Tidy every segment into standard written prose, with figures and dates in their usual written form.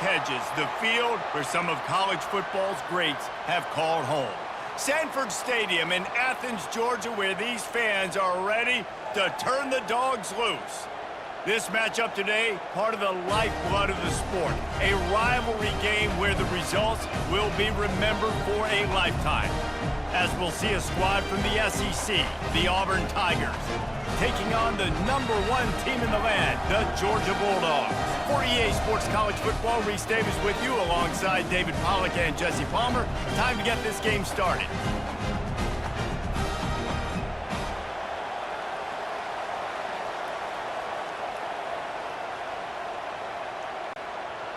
hedges, the field where some of college football's greats have called home. Sanford Stadium in Athens, Georgia, where these fans are ready to turn the dogs loose. This matchup today, part of the lifeblood of the sport. A rivalry game where the results will be remembered for a lifetime. As we'll see a squad from the SEC, the Auburn Tigers, taking on the #1 team in the land, the Georgia Bulldogs. For EA Sports College Football, Reese Davis with you alongside David Pollack and Jesse Palmer. Time to get this game started.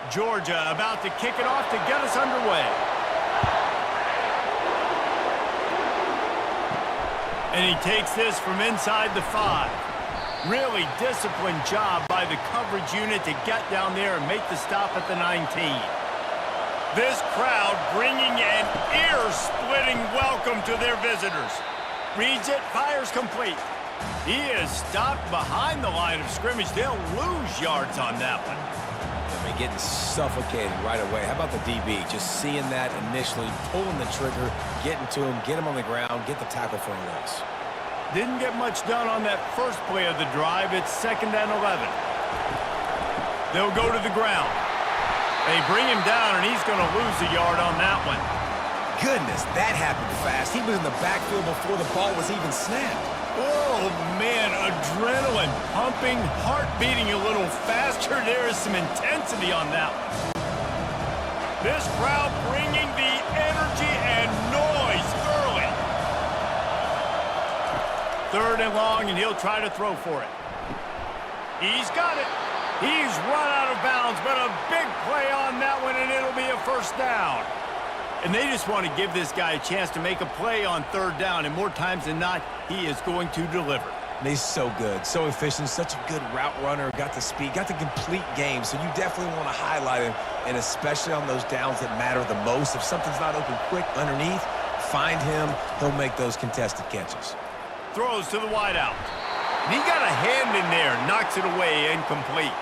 Georgia about to kick it off to get us underway. And he takes this from inside the 5. Really disciplined job by the coverage unit to get down there and make the stop at the 19. This crowd bringing an ear-splitting welcome to their visitors. Reads it, fires complete. He is stopped behind the line of scrimmage. They'll lose yards on that one. They're getting suffocated right away. How about the DB? Just seeing that initially, pulling the trigger, getting to him, get him on the ground, get the tackle for a loss. Didn't get much done on that first play of the drive. It's 2nd and 11. They'll go to the ground. They bring him down, and he's going to lose a yard on that one. Goodness, that happened fast. He was in the backfield before the ball was even snapped. Oh, man, adrenaline pumping, heart beating a little faster. There is some intensity on that one. This crowd bringing the energy and noise early. 3rd and long, and he'll try to throw for it. He's got it. He's run out of bounds, but a big play on that one, and it'll be a 1st down. And they just want to give this guy a chance to make a play on 3rd down, and more times than not, he is going to deliver. And he's so good, so efficient, such a good route runner, got the speed, got the complete game, so you definitely want to highlight him, and especially on those downs that matter the most. If something's not open quick underneath, find him, he'll make those contested catches. Throws to the wideout. He got a hand in there, knocks it away, incomplete.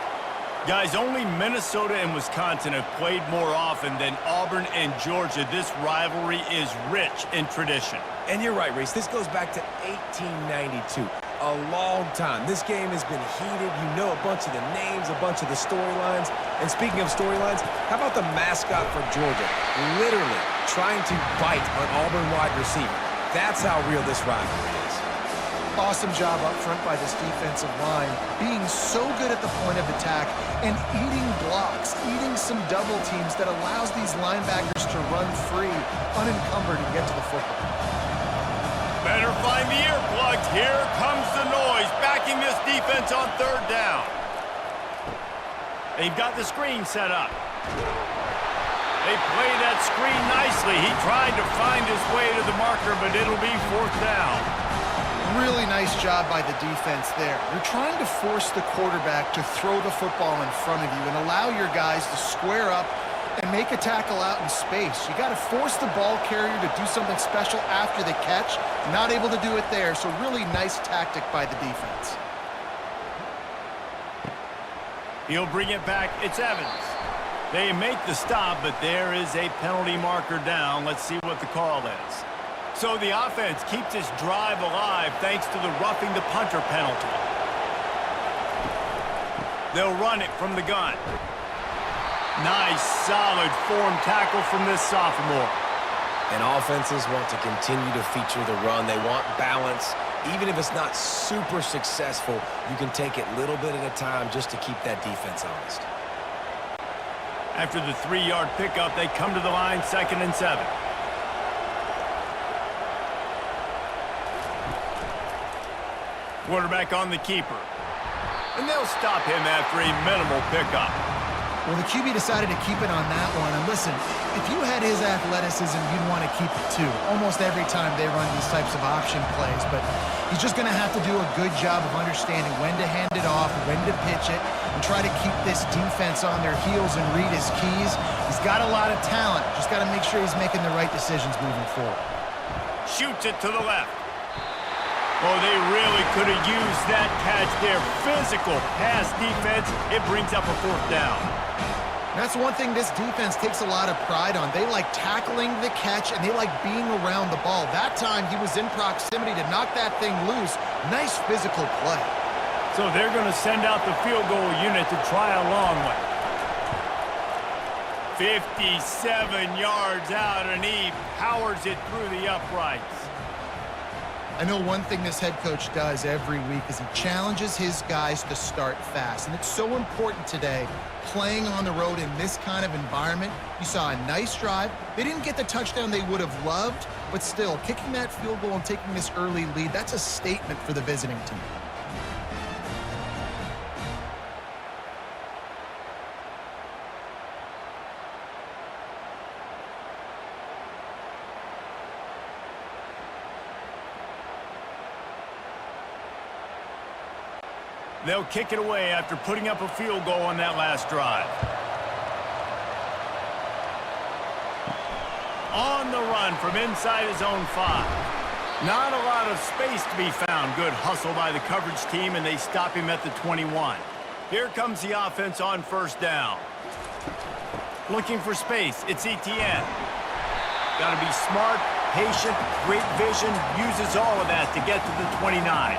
Guys, only Minnesota and Wisconsin have played more often than Auburn and Georgia. This rivalry is rich in tradition. And you're right, Reese. This goes back to 1892. A long time. This game has been heated. You know a bunch of the names, a bunch of the storylines. And speaking of storylines, how about the mascot for Georgia? Literally trying to bite an Auburn wide receiver. That's how real this rivalry is. Awesome job up front by this defensive line, being so good at the point of attack and eating blocks, eating some double teams that allows these linebackers to run free, unencumbered, and get to the football. Better find the earplugs. Here comes the noise, backing this defense on 3rd down. They've got the screen set up. They play that screen nicely. He tried to find his way to the marker, but it'll be 4th down. Really nice job by the defense there. You're trying to force the quarterback to throw the football in front of you and allow your guys to square up and make a tackle out in space. You got to force the ball carrier to do something special after the catch. Not able to do it there, so really nice tactic by the defense. He'll bring it back. It's Evans. They make the stop, but there is a penalty marker down. Let's see what the call is. So the offense keeps this drive alive thanks to the roughing the punter penalty. They'll run it from the gun. Nice, solid form tackle from this sophomore. And offenses want to continue to feature the run. They want balance. Even if it's not super successful, you can take it little bit at a time just to keep that defense honest. After the 3-yard pickup, they come to the line, 2nd and 7. Quarterback on the keeper. And they'll stop him after a minimal pickup. Well, the QB decided to keep it on that one. And listen, if you had his athleticism, you'd want to keep it too. Almost every time they run these types of option plays. But he's just going to have to do a good job of understanding when to hand it off, when to pitch it, and try to keep this defense on their heels and read his keys. He's got a lot of talent. Just got to make sure he's making the right decisions moving forward. Shoots it to the left. Oh, they really could have used that catch there. Physical pass defense. It brings up a 4th down. That's one thing this defense takes a lot of pride on. They like tackling the catch, and they like being around the ball. That time, he was in proximity to knock that thing loose. Nice physical play. So they're going to send out the field goal unit to try a long one. 57 yards out, and he powers it through the uprights. I know one thing this head coach does every week is he challenges his guys to start fast, and it's so important today, playing on the road in this kind of environment. You saw a nice drive. They didn't get the touchdown they would have loved, but still, kicking that field goal and taking this early lead, that's a statement for the visiting team. They'll kick it away after putting up a field goal on that last drive. On the run from inside his own 5. Not a lot of space to be found. Good hustle by the coverage team, and they stop him at the 21. Here comes the offense on first down. Looking for space, it's Etienne. Got to be smart, patient, great vision, uses all of that to get to the 29.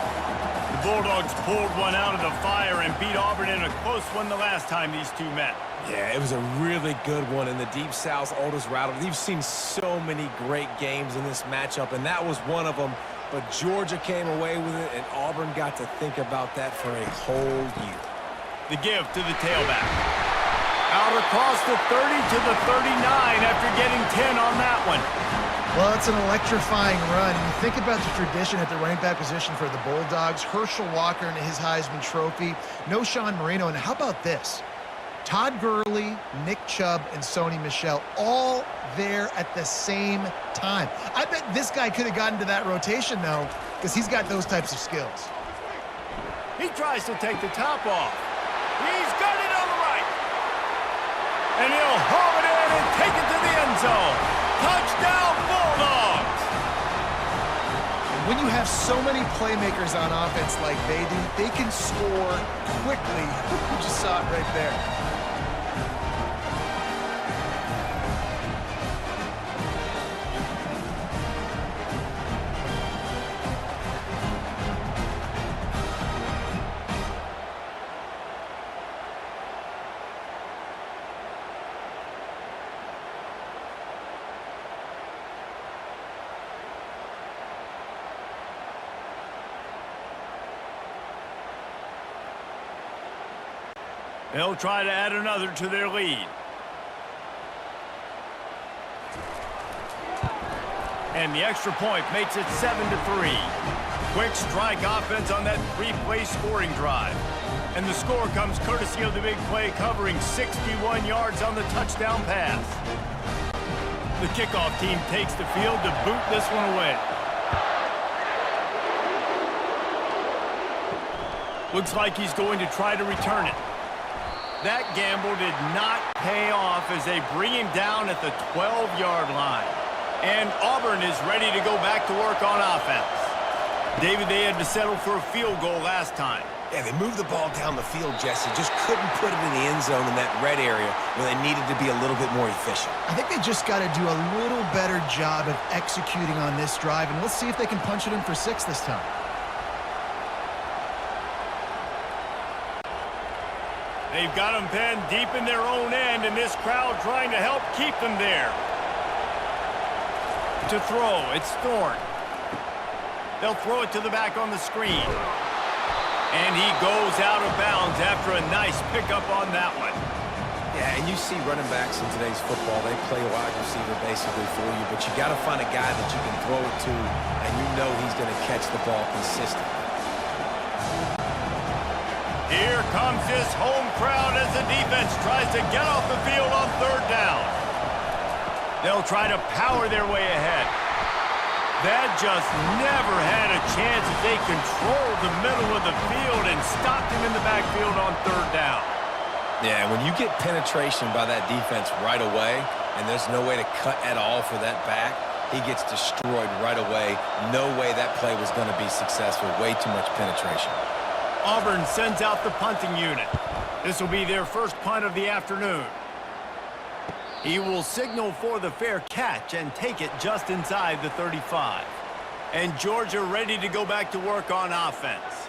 The Bulldogs pulled one out of the fire and beat Auburn in a close one the last time these two met. Yeah, it was a really good one in the Deep South's oldest rattle. You've seen so many great games in this matchup, and that was one of them. But Georgia came away with it, and Auburn got to think about that for a whole year. The give to the tailback. Out across the 30 to the 39 after getting 10 on that one. Well, it's an electrifying run. And you think about the tradition at the running back position for the Bulldogs. Herschel Walker and his Heisman Trophy. No Sean Marino. And how about this? Todd Gurley, Nick Chubb, and Sony Michel all there at the same time. I bet this guy could have gotten to that rotation, though, because he's got those types of skills. He tries to take the top off. He's got it on the right. And he'll haul it in and take it to the end zone. Touchdown, Bulldogs! When you have so many playmakers on offense like they do, they can score quickly. You just saw it right there. They'll try to add another to their lead. And the extra point makes it 7-3. Quick strike offense on that 3-play scoring drive. And the score comes courtesy of the big play covering 61 yards on the touchdown pass. The kickoff team takes the field to boot this one away. Looks like he's going to try to return it. That gamble did not pay off as they bring him down at the 12-yard line. And Auburn is ready to go back to work on offense. David, they had to settle for a field goal last time. Yeah, they moved the ball down the field, Jesse. Just couldn't put it in the end zone in that red area where they needed to be a little bit more efficient. I think they just got to do a little better job of executing on this drive, and let's see if they can punch it in for 6 this time. They've got them pinned deep in their own end, and this crowd trying to help keep them there. To throw, it's Thorne. They'll throw it to the back on the screen. And he goes out of bounds after a nice pickup on that one. Yeah, and you see running backs in today's football, they play wide receiver basically for you, but you got to find a guy that you can throw it to, and you know he's going to catch the ball consistently. Here comes this home crowd as the defense tries to get off the field on 3rd down. They'll try to power their way ahead. That just never had a chance as they controlled the middle of the field and stopped him in the backfield on 3rd down. Yeah, when you get penetration by that defense right away, and there's no way to cut at all for that back, he gets destroyed right away. No way that play was going to be successful. Way too much penetration. Auburn sends out the punting unit. This will be their first punt of the afternoon. He will signal for the fair catch and take it just inside the 35. And Georgia ready to go back to work on offense.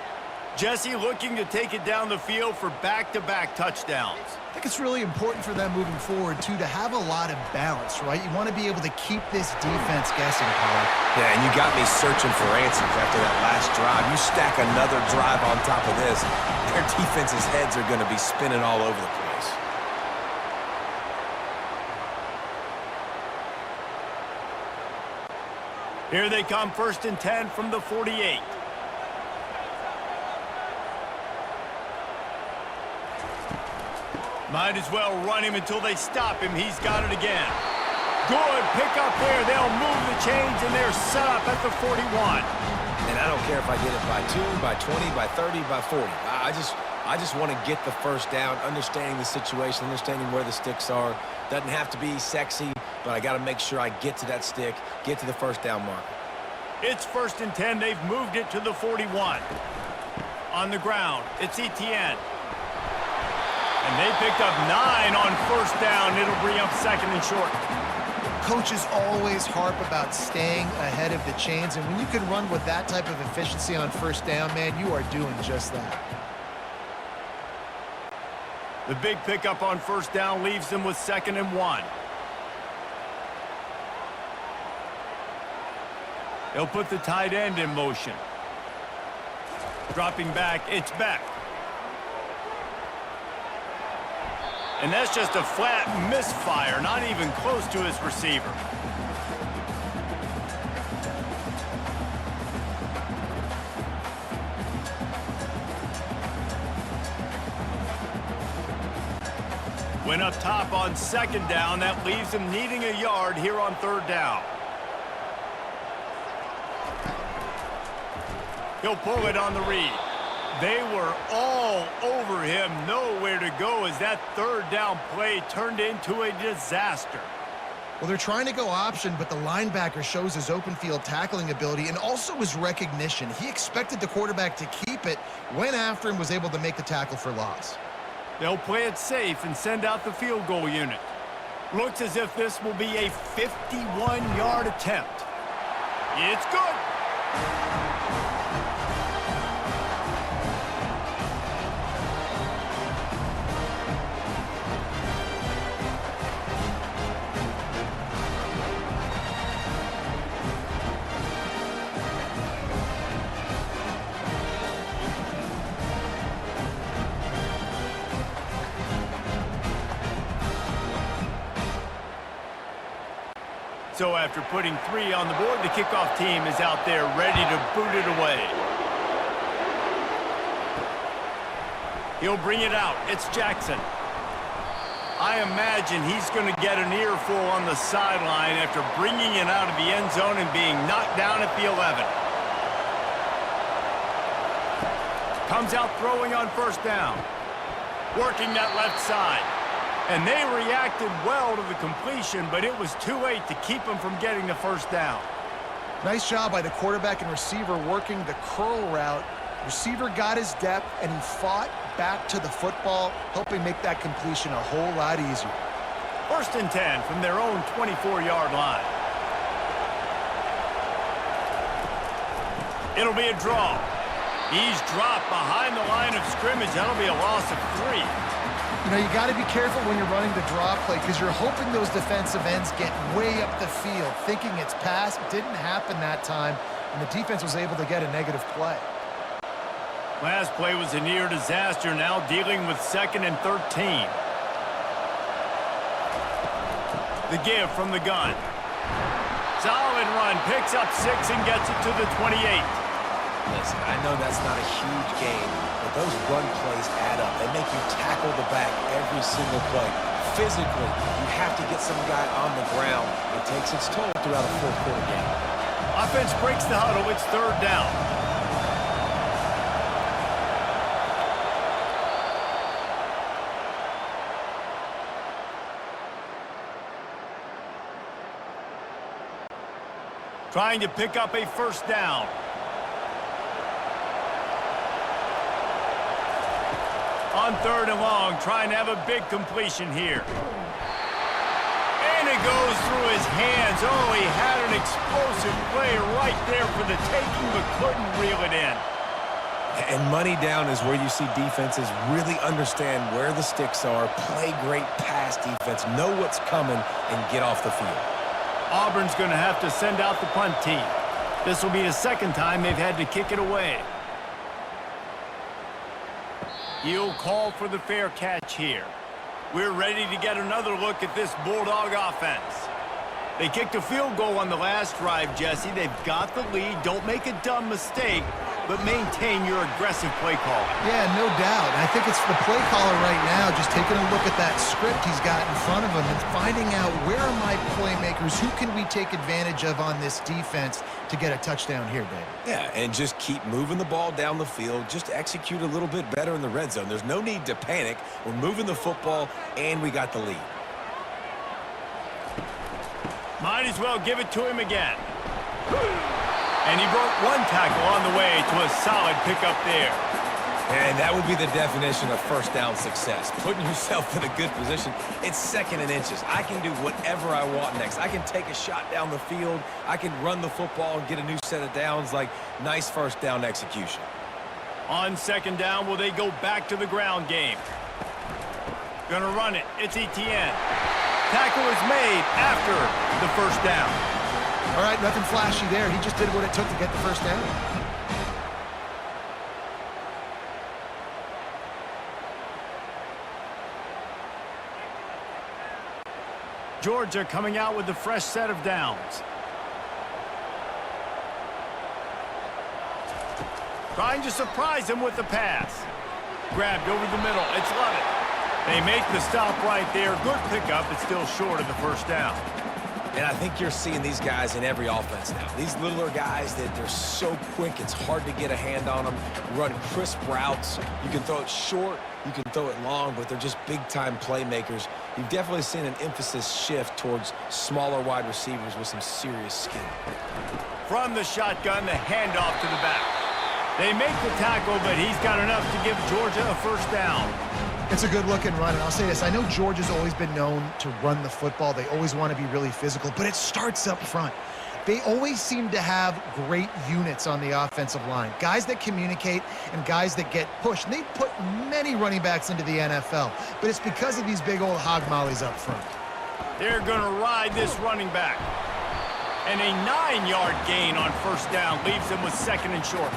Jesse looking to take it down the field for back-to-back touchdowns. I think it's really important for them moving forward, too, to have a lot of balance, right? You want to be able to keep this defense guessing, Carl. Yeah, and you got me searching for answers after that last drive. You stack another drive on top of this, their defense's heads are going to be spinning all over the place. Here they come, 1st and 10 from the 48. Might as well run him until they stop him. He's got it again. Good pick up there. They'll move the chains, and they're set up at the 41. And I don't care if I get it by 2, by 20, by 30, by 40. I just want to get the first down, understanding the situation, understanding where the sticks are. Doesn't have to be sexy, but I got to make sure I get to that stick, get to the first down marker. It's 1st and 10. They've moved it to the 41. On the ground, it's Etienne. And they picked up 9 on 1st down. It'll bring up 2nd and short. Coaches always harp about staying ahead of the chains, and when you can run with that type of efficiency on 1st down, man, you are doing just that. The big pickup on 1st down leaves them with 2nd and 1. They'll put the tight end in motion. Dropping back, it's Beck. And that's just a flat misfire, not even close to his receiver. Went up top on 2nd down. That leaves him needing a yard here on 3rd down. He'll pull it on the read. They were all over him, nowhere to go as that 3rd down play turned into a disaster. Well, they're trying to go option, but the linebacker shows his open field tackling ability and also his recognition. He expected the quarterback to keep it, went after him, was able to make the tackle for loss. They'll play it safe and send out the field goal unit. Looks as if this will be a 51-yard attempt. It's good. So after putting 3 on the board, the kickoff team is out there ready to boot it away. He'll bring it out. It's Jackson. I imagine he's going to get an earful on the sideline after bringing it out of the end zone and being knocked down at the 11. Comes out throwing on 1st down. Working that left side. And they reacted well to the completion, but it was too late to keep them from getting the 1st down. Nice job by the quarterback and receiver working the curl route. Receiver got his depth, and he fought back to the football, helping make that completion a whole lot easier. 1st and 10 from their own 24-yard line. It'll be a draw. He's dropped behind the line of scrimmage. That'll be a loss of 3. You know, you got to be careful when you're running the draw play because you're hoping those defensive ends get way up the field, thinking it's pass. It didn't happen that time, and the defense was able to get a negative play. Last play was a near disaster, now dealing with 2nd and 13. The give from the gun. Solid run, picks up 6 and gets it to the 28. Listen, I know that's not a huge game, but those run plays add up. They make you tackle the back every single play. Physically, you have to get some guy on the ground. It takes its toll throughout a 4th quarter game. Offense breaks the huddle. It's 3rd down. Trying to pick up a 1st down. On 3rd and long, trying to have a big completion here. goes through his hands. Oh, he had an explosive play right there for the taking, but couldn't reel it in. And money down is where you see defenses really understand where the sticks are, play great pass defense, know what's coming, and get off the field. Auburn's going to have to send out the punt team. This will be the second time they've had to kick it away. He'll call for the fair catch here. We're ready to get another look at this Bulldog offense. They kicked a field goal on the last drive, Jesse. They've got the lead. Don't make a dumb mistake, but maintain your aggressive play call. Yeah, no doubt. And I think it's the play caller right now just taking a look at that script he's got in front of him and finding out where are my playmakers, who can we take advantage of on this defense to get a touchdown here, David. Yeah, and just keep moving the ball down the field. Just execute a little bit better in the red zone. There's no need to panic. We're moving the football, and we got the lead. Might as well give it to him again. And he broke one tackle on the way to a solid pickup there. And that would be the definition of first down success. Putting yourself in a good position. It's second and inches. I can do whatever I want next. I can take a shot down the field. I can run the football and get a new set of downs. Like, nice first down execution. On second down, will they go back to the ground game? Gonna run it. It's Etienne. Tackle is made after the first down. All right, nothing flashy there. He just did what it took to get the first down. Georgia coming out with a fresh set of downs. Trying to surprise him with the pass. Grabbed over the middle. It's Lovett. They make the stop right there. Good pickup. It's still short of the first down. And I think you're seeing these guys in every offense now. These littler guys that they're so quick, it's hard to get a hand on them. Run crisp routes. You can throw it short, you can throw it long, but they're just big-time playmakers. You've definitely seen an emphasis shift towards smaller wide receivers with some serious skill. From the shotgun, the handoff to the back. They make the tackle, but he's got enough to give Georgia a first down. It's a good-looking run, and I'll say this. I know Georgia's always been known to run the football. They always want to be really physical, but it starts up front. They always seem to have great units on the offensive line, guys that communicate and guys that get pushed. And they've put many running backs into the NFL, but it's because of these big old hog mollies up front. They're going to ride this running back. And a 9-yard gain on first down leaves them with second and short.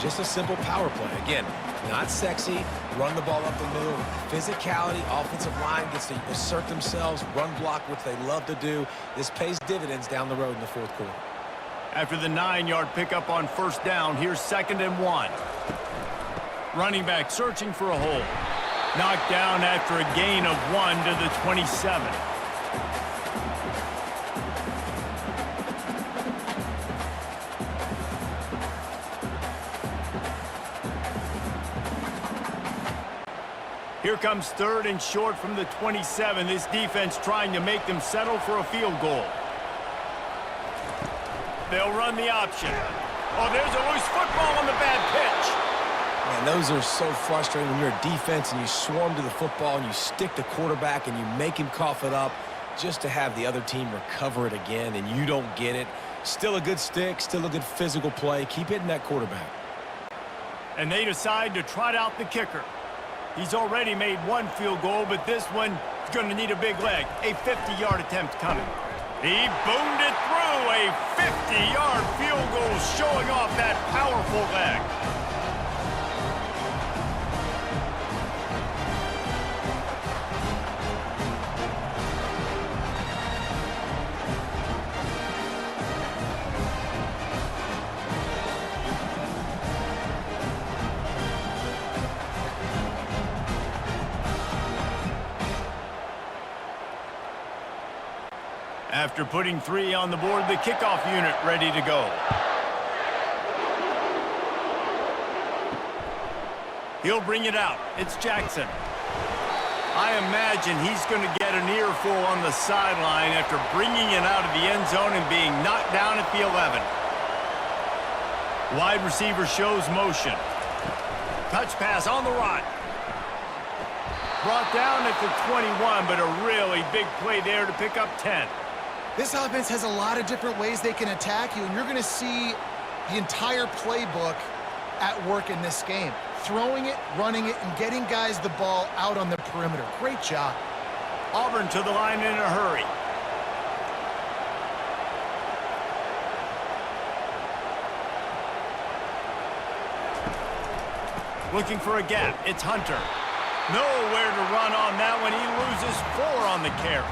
Just a simple power play. Again, not sexy, run the ball up the middle. Physicality, offensive line gets to assert themselves, run block, which they love to do. This pays dividends down the road in the fourth quarter. After the 9-yard pickup on first down, here's second and 1. Running back searching for a hole. Knocked down after a gain of 1 to the 27. Here comes third and short from the 27. This defense trying to make them settle for a field goal. They'll run the option. Oh, there's a loose football on the bad pitch. Man, those are so frustrating when you're a defense and you swarm to the football and you stick the quarterback and you make him cough it up just to have the other team recover it again and you don't get it. Still a good stick, still a good physical play. Keep hitting that quarterback. And they decide to trot out the kicker. He's already made one field goal, but this one is going to need a big leg. A 50-yard attempt coming. He boomed it through. A 50-yard field goal showing off that powerful leg. After putting 3 on the board, the kickoff unit ready to go. He'll bring it out. It's Jackson. I imagine he's going to get an earful on the sideline after bringing it out of the end zone and being knocked down at the 11. Wide receiver shows motion. Touch pass on the run. Brought down at the 21, but a really big play there to pick up 10. This offense has a lot of different ways they can attack you, and you're going to see the entire playbook at work in this game. Throwing it, running it, and getting guys the ball out on the perimeter. Great job. Auburn to the line in a hurry. Looking for a gap. It's Hunter. Nowhere to run on that one. He loses 4 on the carry.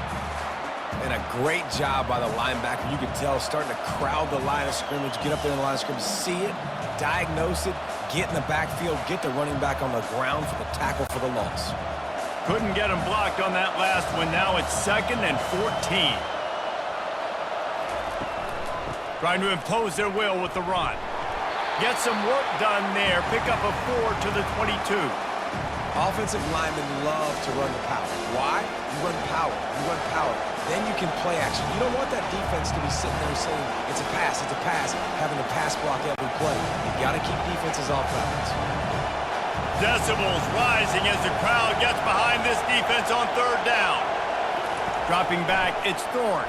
And a great job by the linebacker. You can tell starting to crowd the line of scrimmage, get up there in the line of scrimmage, see it, diagnose it, get in the backfield, get the running back on the ground for the tackle for the loss. Couldn't get him blocked on that last one. Now it's 2nd and 14. Trying to impose their will with the run. Get some work done there. Pick up a 4 to the 22. Offensive linemen love to run the power. Why? You run power. You run power. Then you can play action. You don't want that defense to be sitting there saying, it's a pass, having to pass block every play. You got to keep defenses off balance. Decibels rising as the crowd gets behind this defense on 3rd down. Dropping back, it's Thorne.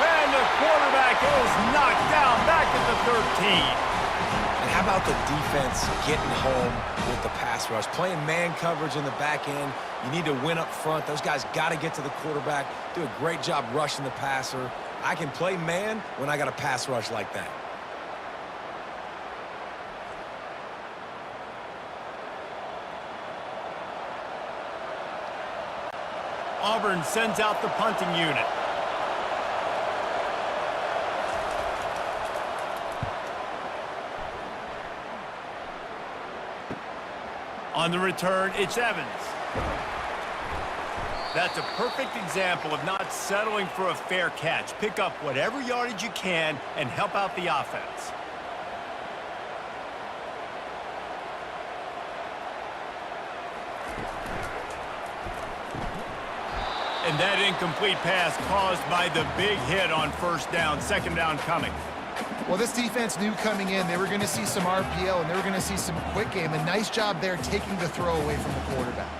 And the quarterback is knocked down back at the 13. And how about the defense getting home with the pass rush? Playing man coverage in the back end. You need to win up front. Those guys got to get to the quarterback. Do a great job rushing the passer. I can play man when I got a pass rush like that. Auburn sends out the punting unit. On the return, it's Evans. That's a perfect example of not settling for a fair catch. Pick up whatever yardage you can and help out the offense. And that incomplete pass caused by the big hit on 1st down, 2nd down coming. Well, this defense knew coming in they were going to see some RPO and they were going to see some quick game. A nice job there taking the throw away from the quarterback.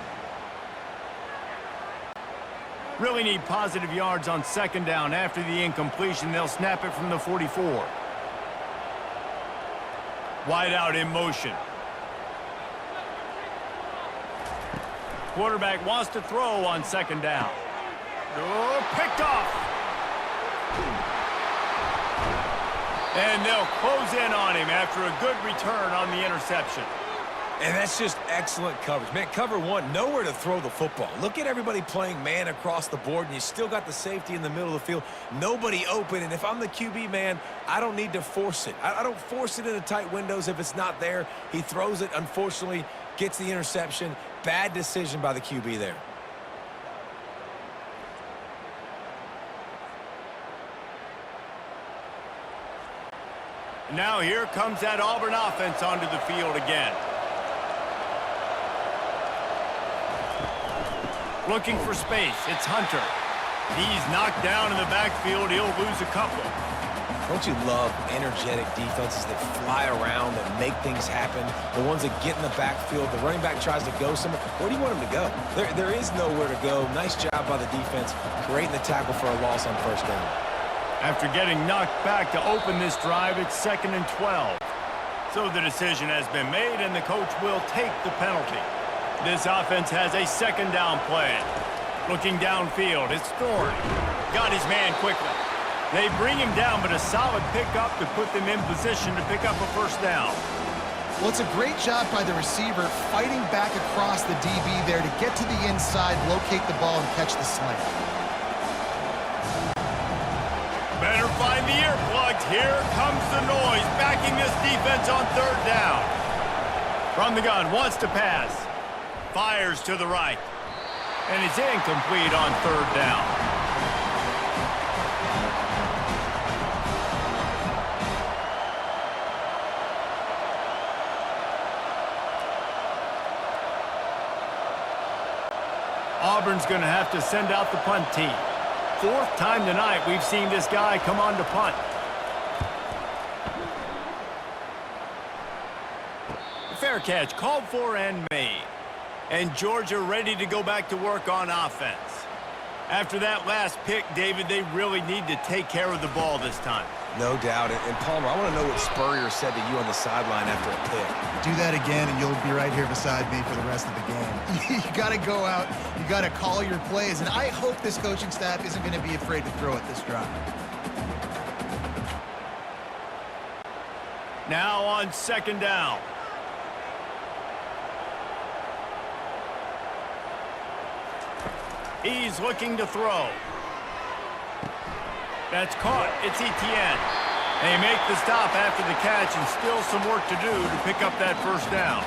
Really need positive yards on 2nd down. After the incompletion, they'll snap it from the 44. Wide out in motion. Quarterback wants to throw on 2nd down. Oh, picked off. And they'll close in on him after a good return on the interception. And that's just excellent coverage. Man, cover 1, nowhere to throw the football. Look at everybody playing man across the board, and you still got the safety in the middle of the field. Nobody open, and if I'm the QB, man, I don't need to force it. I don't force it into tight windows if it's not there. He throws it, unfortunately, gets the interception. Bad decision by the QB there. Now here comes that Auburn offense onto the field again. Looking for space, it's Hunter. He's knocked down in the backfield. He'll lose a couple. Don't you love energetic defenses that fly around, that make things happen? The ones that get in the backfield, the running back tries to go somewhere. Where do you want him to go? There is nowhere to go. Nice job by the defense, creating the tackle for a loss on 1st down. After getting knocked back to open this drive, it's 2nd and 12. So the decision has been made, and the coach will take the penalty. This offense has a 2nd down play. Looking downfield, it's Thorne. Got his man quickly. They bring him down, but a solid pickup to put them in position to pick up a 1st down. Well, it's a great job by the receiver fighting back across the DB there to get to the inside, locate the ball, and catch the slant. Better find the earplugs. Here comes the noise, backing this defense on 3rd down. From the gun, wants to pass. Fires to the right. And it's incomplete on 3rd down. Auburn's going to have to send out the punt team. 4th time tonight we've seen this guy come on to punt. Fair catch called for and made. and Georgia ready to go back to work on offense. After that last pick, David, they really need to take care of the ball this time. No doubt. And Palmer, I want to know what Spurrier said to you on the sideline after a pick. Do that again, and you'll be right here beside me for the rest of the game. You got to go out. You got to call your plays, and I hope this coaching staff isn't going to be afraid to throw it this drive. Now on second down. He's looking to throw. That's caught. It's Etienne. They make the stop after the catch, and still some work to do to pick up that first down.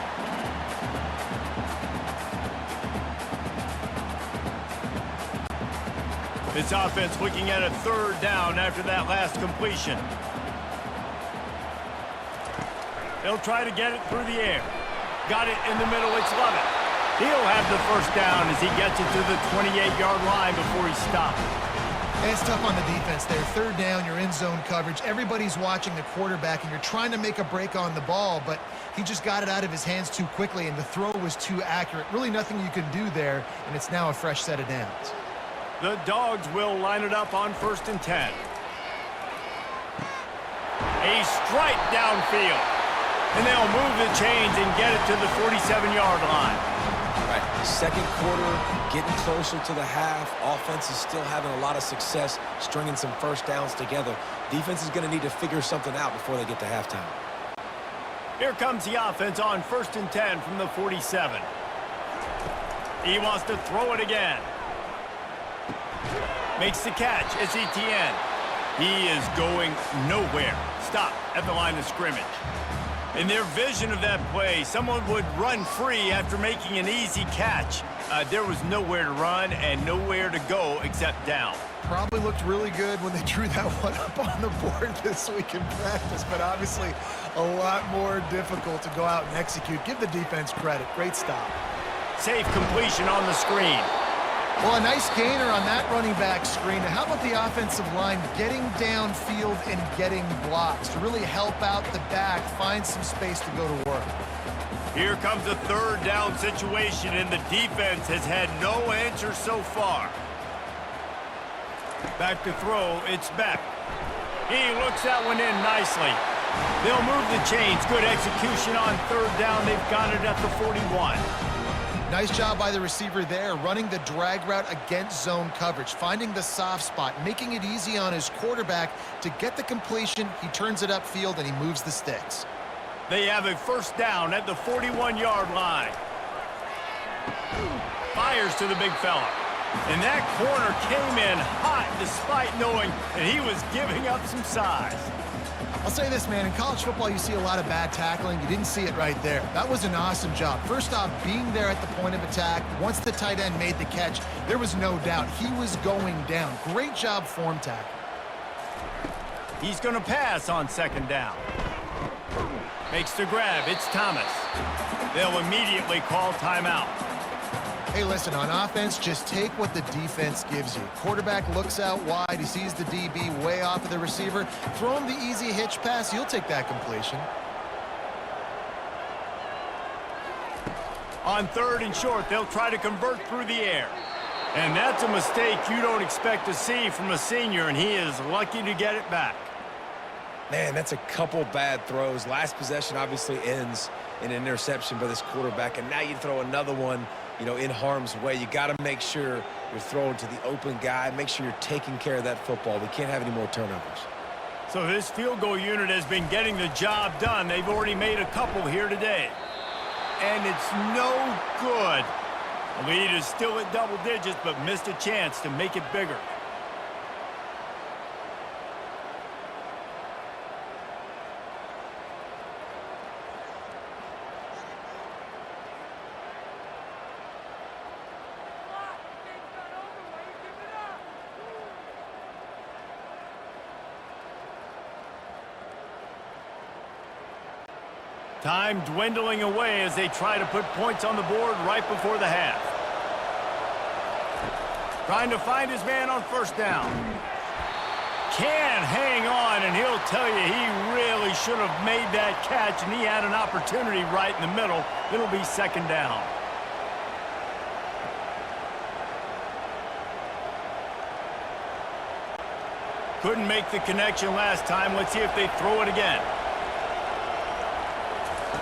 This offense looking at a third down after that last completion. They'll try to get it through the air. Got it in the middle. It's Lovett. He'll have the first down as he gets it to the 28-yard line before he stops. And it's tough on the defense there. Third down, you're in zone coverage. Everybody's watching the quarterback, and you're trying to make a break on the ball, but he just got it out of his hands too quickly, and the throw was too accurate. Really nothing you can do there, and it's now a fresh set of downs. The Dogs will line it up on 1st and 10. A strike downfield. And they'll move the chains and get it to the 47-yard line. Right, second quarter, getting closer to the half. Offense is still having a lot of success stringing some first downs together. Defense is going to need to figure something out before they get to halftime. Here comes the offense on 1st and 10 from the 47. He wants to throw it again. Makes the catch. It's Etienne. He is going nowhere. Stop at the line of scrimmage. In their vision of that play, someone would run free after making an easy catch. There was nowhere to run and nowhere to go except down. Probably looked really good when they drew that one up on the board this week in practice, but obviously a lot more difficult to go out and execute. Give the defense credit. Great stop. Safe completion on the screen. Well, a nice gainer on that running back screen. Now, how about the offensive line getting downfield and getting blocks to really help out the back, find some space to go to work? Here comes a third down situation, and the defense has had no answer so far. Back to throw, it's Beck. He looks that one in nicely. They'll move the chains. Good execution on third down. They've got it at the 41. Nice job by the receiver there, running the drag route against zone coverage, finding the soft spot, making it easy on his quarterback to get the completion. He turns it upfield, and he moves the sticks. They have a first down at the 41-yard line. Fires to the big fella. And that corner came in hot despite knowing that he was giving up some size. I'll say this, man, in college football, you see a lot of bad tackling. You didn't see it right there. That was an awesome job. First off, being there at the point of attack. Once the tight end made the catch, there was no doubt he was going down. Great job form tackle. He's going to pass on second down. Makes the grab. It's Thomas. They'll immediately call timeout. Hey, listen, on offense, just take what the defense gives you. Quarterback looks out wide. He sees the DB way off of the receiver. Throw him the easy hitch pass. You'll take that completion. On third and short, they'll try to convert through the air. And that's a mistake you don't expect to see from a senior, and he is lucky to get it back. Man, that's a couple bad throws. Last possession obviously ends in an interception by this quarterback, and now you throw another one, you know, in harm's way. You got to make sure you're throwing to the open guy. Make sure you're taking care of that football. We can't have any more turnovers. So this field goal unit has been getting the job done. They've already made a couple here today. And it's no good. The lead is still at double digits, but missed a chance to make it bigger. Time dwindling away as they try to put points on the board right before the half. Trying to find his man on first down. Can hang on, and he'll tell you he really should have made that catch, and he had an opportunity right in the middle. It'll be second down. Couldn't make the connection last time. Let's see if they throw it again.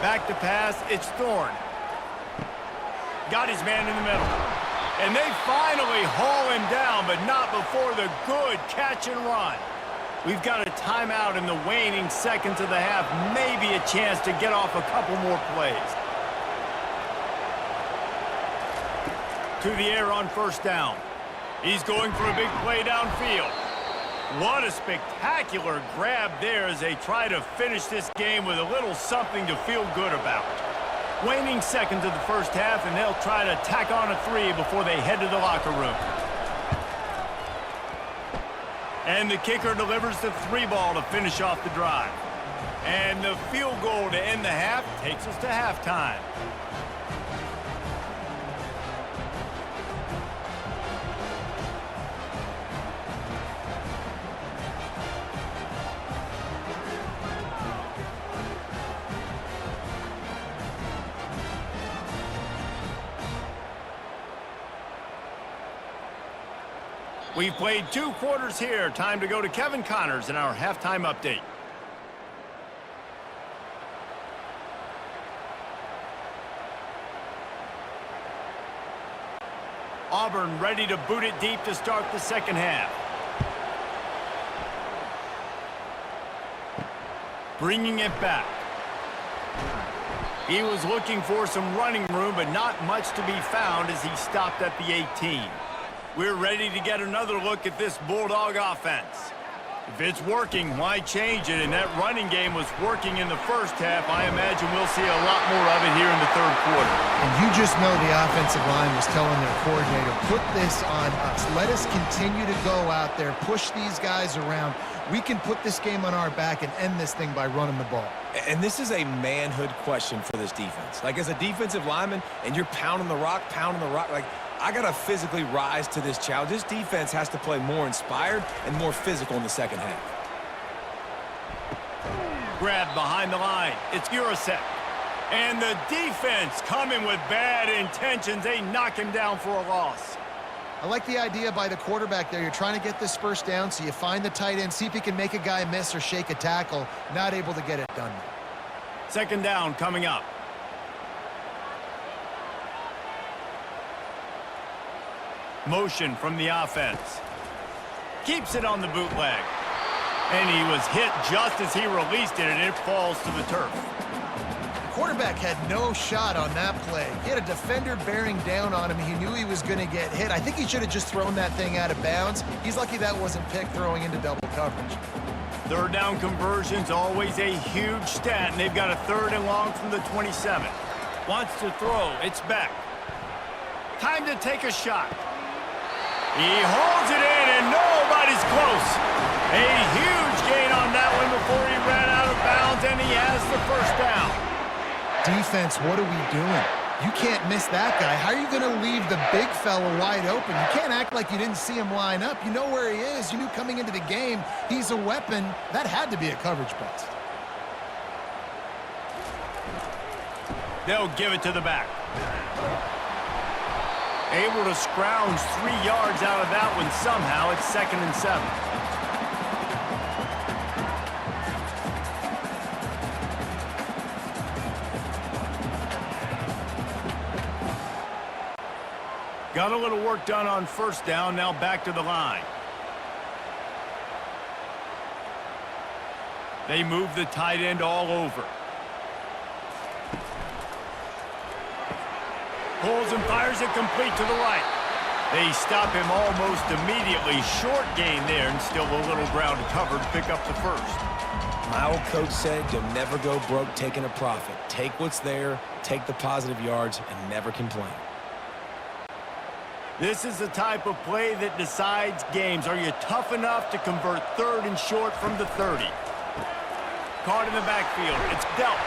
Back to pass. It's Thorne. Got his man in the middle. And they finally haul him down, but not before the good catch and run. We've got a timeout in the waning seconds of the half. Maybe a chance to get off a couple more plays. To the air on first down. He's going for a big play downfield. What a spectacular grab there as they try to finish this game with a little something to feel good about. Waning seconds of the first half, and they'll try to tack on a 3 before they head to the locker room. And the kicker delivers the 3 ball to finish off the drive. And the field goal to end the half takes us to halftime. We've played 2 quarters here. Time to go to Kevin Connors in our halftime update. Auburn ready to boot it deep to start the second half. Bringing it back. He was looking for some running room, but not much to be found as he stopped at the 18. We're ready to get another look at this Bulldog offense. If it's working, why change it? And that running game was working in the first half. I imagine we'll see a lot more of it here in the third quarter. And you just know the offensive line was telling their coordinator, put this on us. Let us continue to go out there, push these guys around. We can put this game on our back and end this thing by running the ball. And this is a manhood question for this defense. Like, as a defensive lineman, and you're pounding the rock, like, I got to physically rise to this challenge. This defense has to play more inspired and more physical in the second half. Grab behind the line. It's Urasek. And the defense coming with bad intentions. They knock him down for a loss. I like the idea by the quarterback there. You're trying to get this first down, so you find the tight end, see if he can make a guy miss or shake a tackle. Not able to get it done. Second down coming up. Motion from the offense. Keeps it on the bootleg. And he was hit just as he released it, and it falls to the turf. The quarterback had no shot on that play. He had a defender bearing down on him. He knew he was going to get hit. I think he should have just thrown that thing out of bounds. He's lucky that wasn't picked throwing into double coverage. Third down conversion's always a huge stat, and they've got a 3rd and long from the 27. Wants to throw. It's back. Time to take a shot. He holds it in, and nobody's close. A huge gain on that one before he ran out of bounds, and he has the first down. Defense, what are we doing? You can't miss that guy. How are you going to leave the big fella wide open? You can't act like you didn't see him line up. You know where he is. You knew coming into the game he's a weapon. That had to be a coverage bust. They'll give it to the back. Able to scrounge 3 yards out of that one somehow. It's 2nd and 7. Got a little work done on first down. Now back to the line. They move the tight end all over. Pulls and fires it complete to the right. They stop him almost immediately. Short gain there, and still a little ground covered. Pick up the first. My old coach said, you'll never go broke taking a profit. Take what's there, take the positive yards, and never complain. This is the type of play that decides games. Are you tough enough to convert 3rd and short from the 30? Caught in the backfield. It's dealt.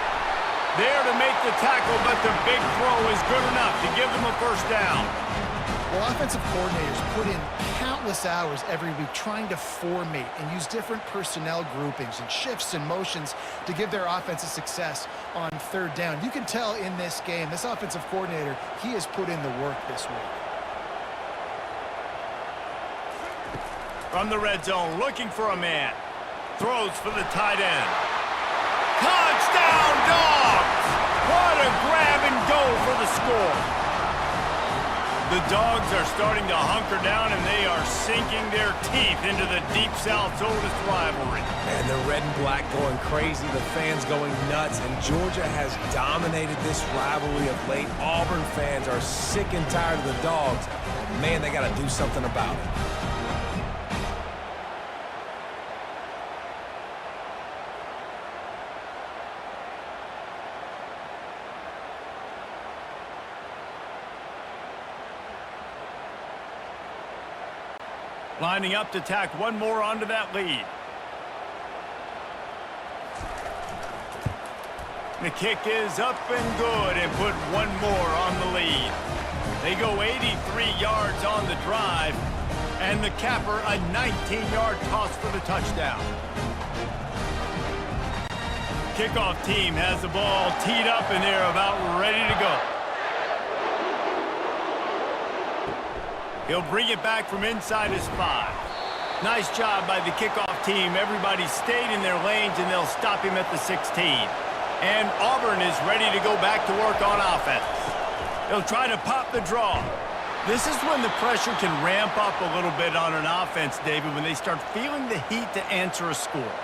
There to make the tackle, but the big throw is good enough to give them a first down. Well, offensive coordinators put in countless hours every week trying to formate and use different personnel groupings and shifts and motions to give their offense a success on 3rd down. You can tell in this game, this offensive coordinator, he has put in the work this week. From the red zone, looking for a man. Throws for the tight end. Touchdown, Dogs! What a grab and go for the score. The Dogs are starting to hunker down, and they are sinking their teeth into the Deep South's oldest rivalry. And the red and black going crazy, the fans going nuts, and Georgia has dominated this rivalry of late. Auburn fans are sick and tired of the Dogs. Man, they got to do something about it. Lining up to tack one more onto that lead. The kick is up and good and put one more on the lead. They go 83 yards on the drive, and the capper a 19-yard toss for the touchdown. Kickoff team has the ball teed up, and they're about ready to go. He'll bring it back from inside his 5. Nice job by the kickoff team. Everybody stayed in their lanes, and they'll stop him at the 16. And Auburn is ready to go back to work on offense. They'll try to pop the draw. This is when the pressure can ramp up a little bit on an offense, David, when they start feeling the heat to answer a score.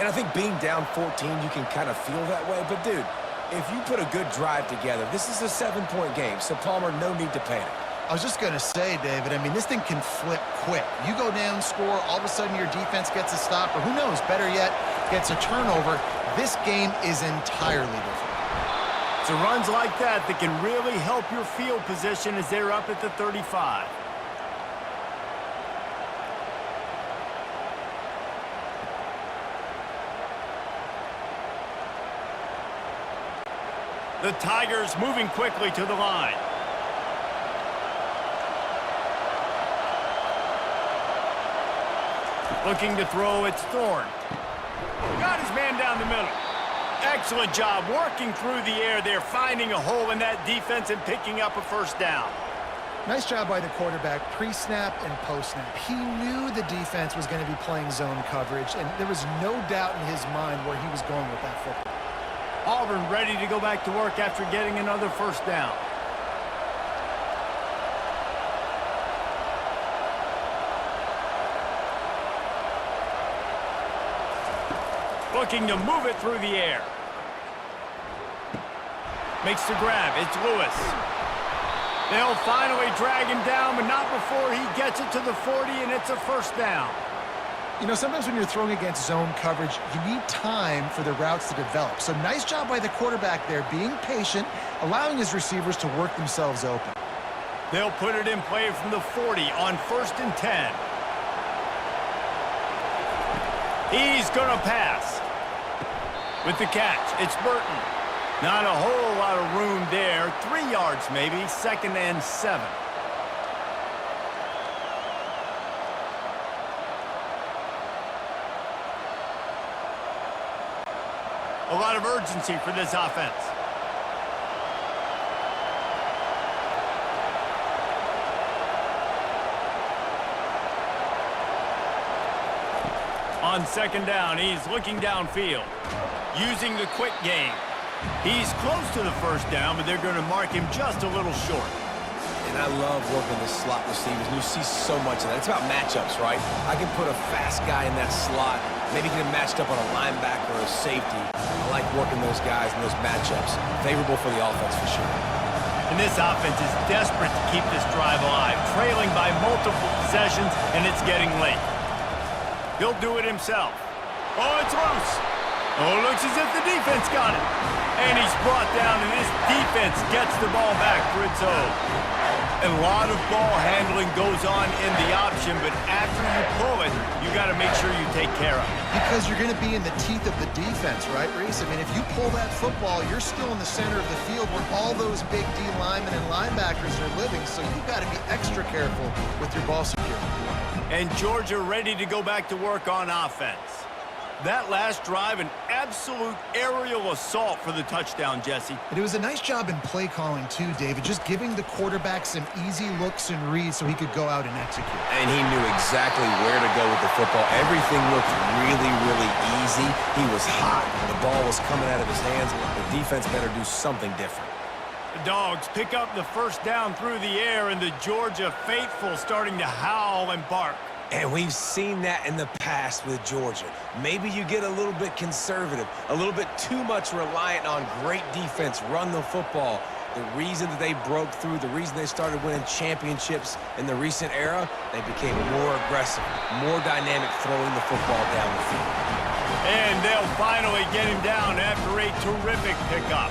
And I think being down 14, you can kind of feel that way. But, dude, if you put a good drive together, this is a 7-point game, so Palmer, no need to panic. I was just going to say, David, I mean, this thing can flip quick. You go down, score, all of a sudden your defense gets a stop, or who knows, better yet, gets a turnover. This game is entirely different. It's runs like that that can really help your field position as they're up at the 35. The Tigers moving quickly to the line. Looking to throw, it's Thorne. Got his man down the middle. Excellent job working through the air there, finding a hole in that defense and picking up a first down. Nice job by the quarterback, pre-snap and post-snap. He knew the defense was going to be playing zone coverage, and there was no doubt in his mind where he was going with that football. Auburn ready to go back to work after getting another first down. Looking to move it through the air. Makes the grab. It's Lewis. They'll finally drag him down, but not before he gets it to the 40, and it's a first down. You know, sometimes when you're throwing against zone coverage, you need time for the routes to develop. So nice job by the quarterback there, being patient, allowing his receivers to work themselves open. They'll put it in play from the 40 on 1st and 10. He's going to pass. With the catch, it's Burton. Not a whole lot of room there. 3 yards maybe, 2nd and 7. A lot of urgency for this offense. On 2nd down, he's looking downfield. Using the quick game. He's close to the first down, but they're going to mark him just a little short. And I love working the slot receivers, and you see so much of that. It's about matchups, right? I can put a fast guy in that slot, maybe get him matched up on a linebacker or a safety. I like working those guys in those matchups. Favorable for the offense for sure. And this offense is desperate to keep this drive alive, trailing by multiple possessions, and it's getting late. He'll do it himself. Oh, it's loose. Oh, looks as if the defense got it. And he's brought down, and this defense gets the ball back for its own. A lot of ball handling goes on in the option, but after you pull it, you got to make sure you take care of it. Because you're going to be in the teeth of the defense, right, Reese? I mean, if you pull that football, you're still in the center of the field where all those big D linemen and linebackers are living, so you've got to be extra careful with your ball security. And Georgia ready to go back to work on offense. That last drive, an absolute aerial assault for the touchdown, Jesse. But it was a nice job in play calling, too, David, just giving the quarterback some easy looks and reads so he could go out and execute. And he knew exactly where to go with the football. Everything looked really, really easy. He was hot. The ball was coming out of his hands. The defense better do something different. The Dogs pick up the first down through the air, and the Georgia faithful starting to howl and bark. And we've seen that in the past with Georgia. Maybe you get a little bit conservative, a little bit too much reliant on great defense, run the football. The reason that they broke through, the reason they started winning championships in the recent era, they became more aggressive, more dynamic throwing the football down the field. And they'll finally get him down after a terrific pickup.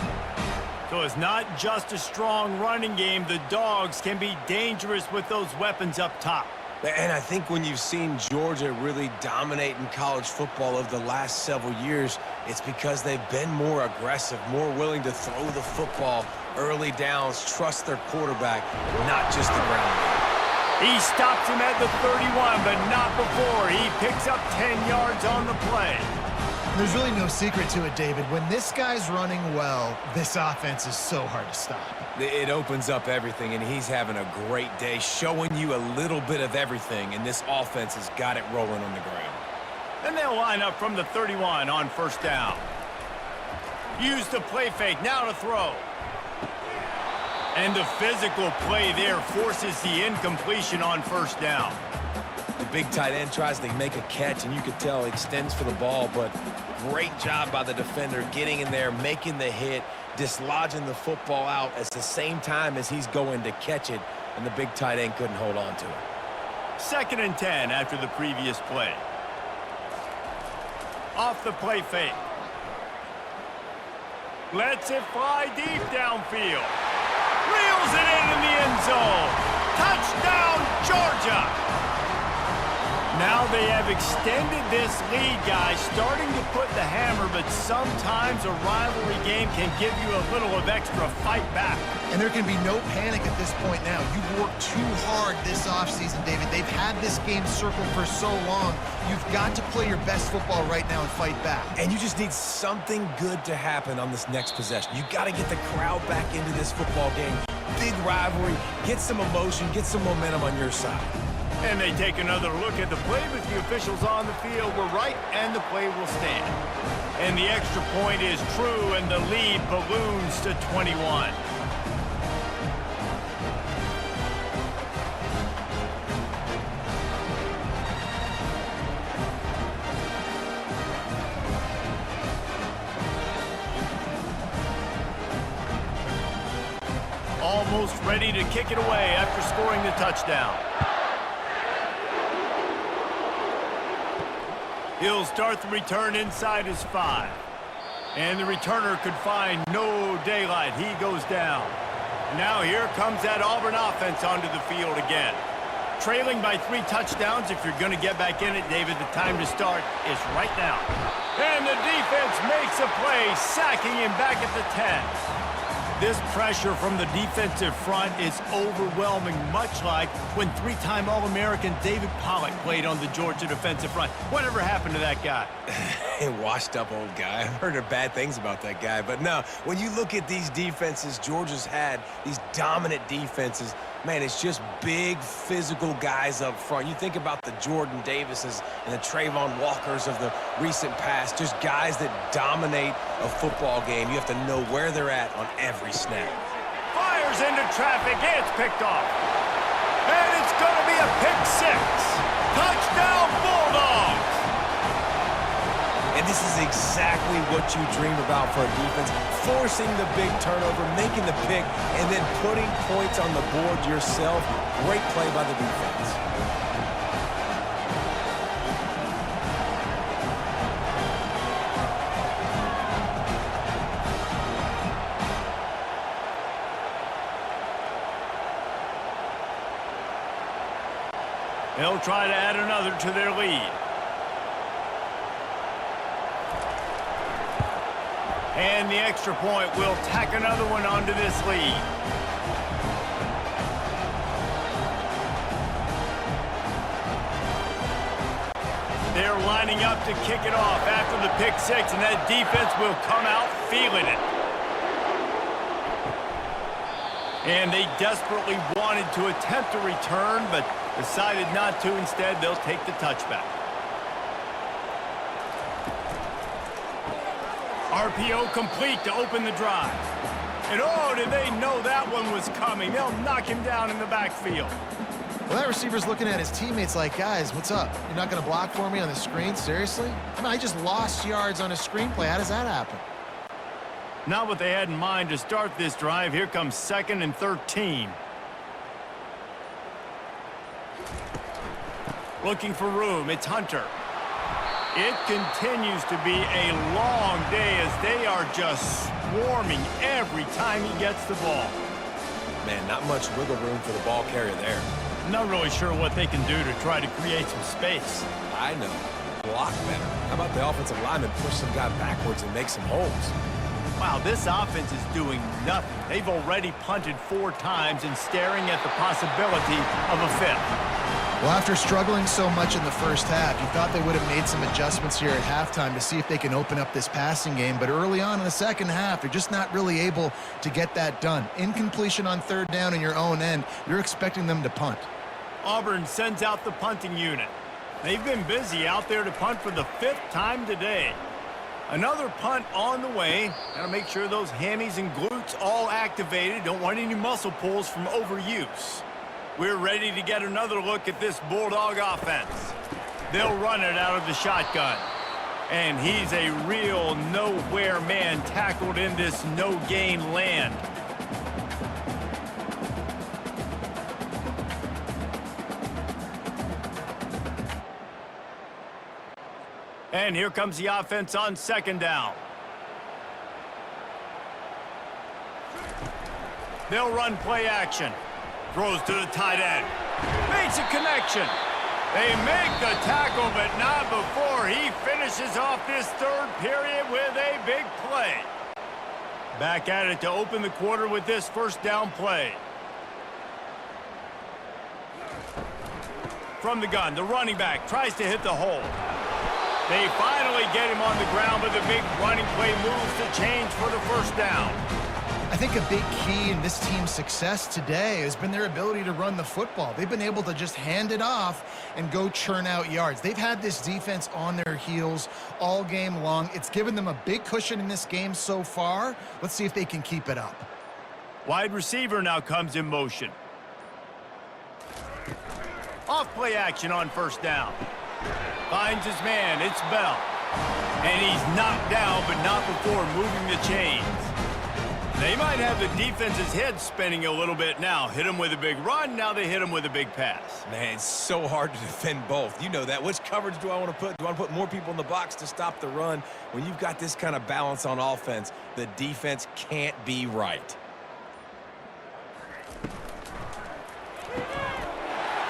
So it's not just a strong running game. The Dogs can be dangerous with those weapons up top. And I think when you've seen Georgia really dominate in college football over the last several years, it's because they've been more aggressive, more willing to throw the football early downs, trust their quarterback, not just the ground game. He stops him at the 31, but not before. He picks up 10 yards on the play. There's really no secret to it, David. When this guy's running well, this offense is so hard to stop. It opens up everything, and he's having a great day, showing you a little bit of everything, and this offense has got it rolling on the ground. And they'll line up from the 31 on first down. Use the play fake, now to throw. And the physical play there forces the incompletion on first down. The big tight end tries to make a catch, and you could tell he extends for the ball, but great job by the defender getting in there, making the hit, dislodging the football out at the same time as he's going to catch it, and the big tight end couldn't hold on to it. 2nd and 10 after the previous play. Off the play fake. Lets it fly deep downfield. Reels it in the end zone. Touchdown, Georgia! Now they have extended this lead, guys, starting to put the hammer, but sometimes a rivalry game can give you a little of extra fight back. And there can be no panic at this point now. You've worked too hard this offseason, David. They've had this game circled for so long. You've got to play your best football right now and fight back. And you just need something good to happen on this next possession. You got to get the crowd back into this football game. Big rivalry, get some emotion, get some momentum on your side. And they take another look at the play, but the officials on the field were right, and the play will stand. And the extra point is true, and the lead balloons to 21. Almost ready to kick it away after scoring the touchdown. He'll start the return inside his 5. And the returner could find no daylight. He goes down. Now here comes that Auburn offense onto the field again. Trailing by 3 touchdowns. If you're going to get back in it, David, the time to start is right now. And the defense makes a play, sacking him back at the 10. This pressure from the defensive front is overwhelming, much like when 3-time All-American David Pollock played on the Georgia defensive front. Whatever happened to that guy? A washed-up old guy. I've heard bad things about that guy. But no, when you look at these defenses Georgia's had, these dominant defenses, man, it's just big, physical guys up front. You think about the Jordan Davises and the Trayvon Walkers of the recent past, just guys that dominate a football game. You have to know where they're at on every snap. Fires into traffic. It's picked off. And it's going to be a pick 6. Touchdown, Bulldogs! And this is exactly what you dream about for a defense, forcing the big turnover, making the pick, and then putting points on the board yourself. Great play by the defense. They'll try to add another to their lead. And the extra point will tack another one onto this lead. They're lining up to kick it off after the pick 6, and that defense will come out feeling it. And they desperately wanted to attempt a return, but Decided not to. Instead, they'll take the touchback. RPO complete to open the drive. And oh, did they know that one was coming? They'll knock him down in the backfield. Well, that receiver's looking at his teammates like, guys, what's up? You're not going to block for me on the screen? Seriously? I mean, I just lost yards on a screenplay. How does that happen? Not what they had in mind to start this drive. Here comes 2nd and 13. Looking for room. It's Hunter. It continues to be a long day as they are just swarming every time he gets the ball. Man, not much wiggle room for the ball carrier there. Not really sure what they can do to try to create some space. I know. Block better. How about the offensive lineman push some guy backwards and make some holes? Wow, this offense is doing nothing. They've already punted 4 times and staring at the possibility of a 5th. Well, after struggling so much in the first half, you thought they would have made some adjustments here at halftime to see if they can open up this passing game. But early on in the second half, they're just not really able to get that done. Incompletion on 3rd down in your own end, you're expecting them to punt. Auburn sends out the punting unit. They've been busy out there to punt for the 5th time today. Another punt on the way. Got to make sure those hammies and glutes all activated. Don't want any muscle pulls from overuse. We're ready to get another look at this Bulldog offense. They'll run it out of the shotgun. And he's a real nowhere man tackled in this no-gain land. And here comes the offense on 2nd down. They'll run play action. Throws to the tight end. Makes a connection. They make the tackle, but not before he finishes off this 3rd period with a big play. Back at it to open the quarter with this 1st down play. From the gun, the running back tries to hit the hole. They finally get him on the ground, but the big running play moves the change for the 1st down. I think a big key in this team's success today has been their ability to run the football. They've been able to just hand it off and go churn out yards. They've had this defense on their heels all game long. It's given them a big cushion in this game so far. Let's see if they can keep it up. Wide receiver now comes in motion. Off play action on 1st down. Finds his man. It's Bell. And he's knocked down, but not before moving the chains. They might have the defense's head spinning a little bit now. Hit him with a big run, now they hit him with a big pass. Man, it's so hard to defend both. You know that. Which coverage do I want to put? Do I want to put more people in the box to stop the run? When you've got this kind of balance on offense, the defense can't be right.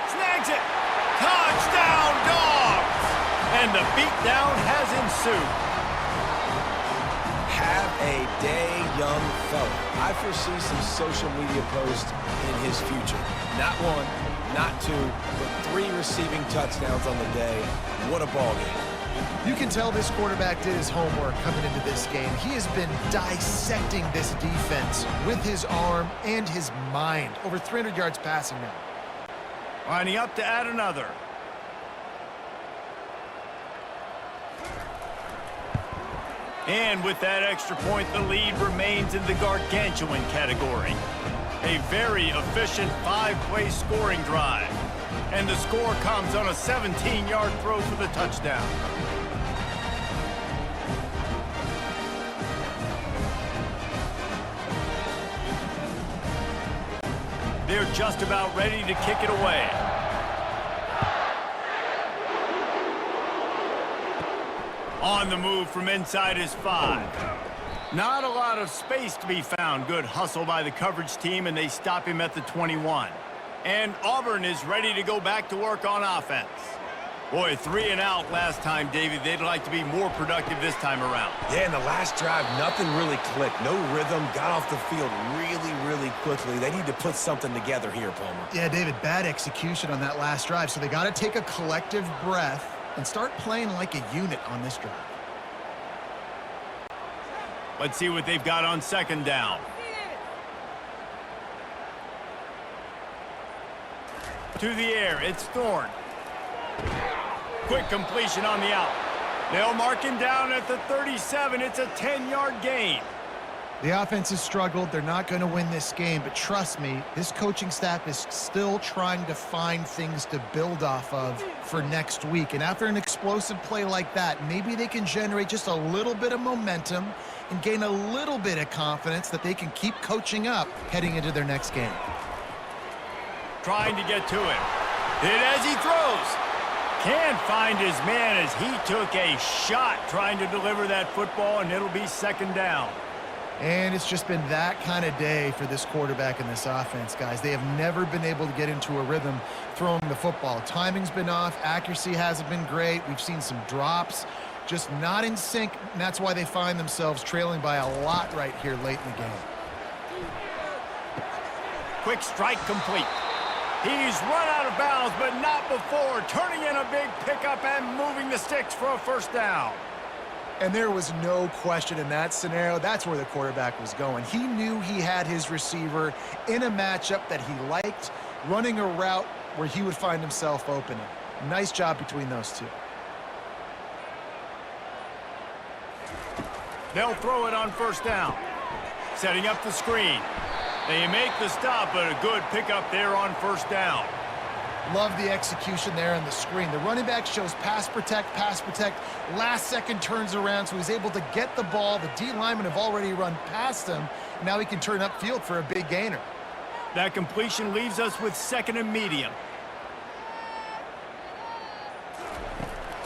Snags it! Touchdown, Dogs! And the beatdown has ensued. Have a day, young fella. I foresee some social media posts in his future. Not 1, not 2, but 3 receiving touchdowns on the day. What a ball game. You can tell this quarterback did his homework coming into this game. He has been dissecting this defense with his arm and his mind. Over 300 yards passing now. Lining up to add another. And with that extra point, the lead remains in the gargantuan category. A very efficient 5-play scoring drive. And the score comes on a 17-yard throw for the touchdown. They're just about ready to kick it away. On the move from inside his 5. Not a lot of space to be found. Good hustle by the coverage team, and they stop him at the 21. And Auburn is ready to go back to work on offense. Boy, 3 and out last time, David. They'd like to be more productive this time around. Yeah, in the last drive, nothing really clicked. No rhythm, got off the field really quickly. They need to put something together here, Palmer. Yeah, David, bad execution on that last drive, so they got to take a collective breath and start playing like a unit on this drive. Let's see what they've got on 2nd down. To the air, it's Thorne. Quick completion on the out. They'll mark him down at the 37. It's a 10-yard gain. The offense has struggled. They're not going to win this game, but trust me, this coaching staff is still trying to find things to build off of for next week. And after an explosive play like that, maybe they can generate just a little bit of momentum and gain a little bit of confidence that they can keep coaching up heading into their next game. Trying to get to him. Hit as he throws. Can't find his man as he took a shot trying to deliver that football, and it'll be second down. And it's just been that kind of day for this quarterback and this offense, guys. They have never been able to get into a rhythm throwing the football. Timing's been off. Accuracy hasn't been great. We've seen some drops, just not in sync, and that's why they find themselves trailing by a lot right here late in the game. Quick strike complete. He's run out of bounds, but not before turning in a big pickup and moving the sticks for a first down. And there was no question in that scenario. That's where the quarterback was going. He knew he had his receiver in a matchup that he liked, running a route where he would find himself opening. Nice job between those two. They'll throw it on first down. Setting up the screen. They make the stop, but a good pickup there on first down. Love the execution there on the screen. The running back shows pass protect, last second turns around, so he's able to get the ball. The D linemen have already run past him. Now he can turn upfield for a big gainer. That completion leaves us with second and medium.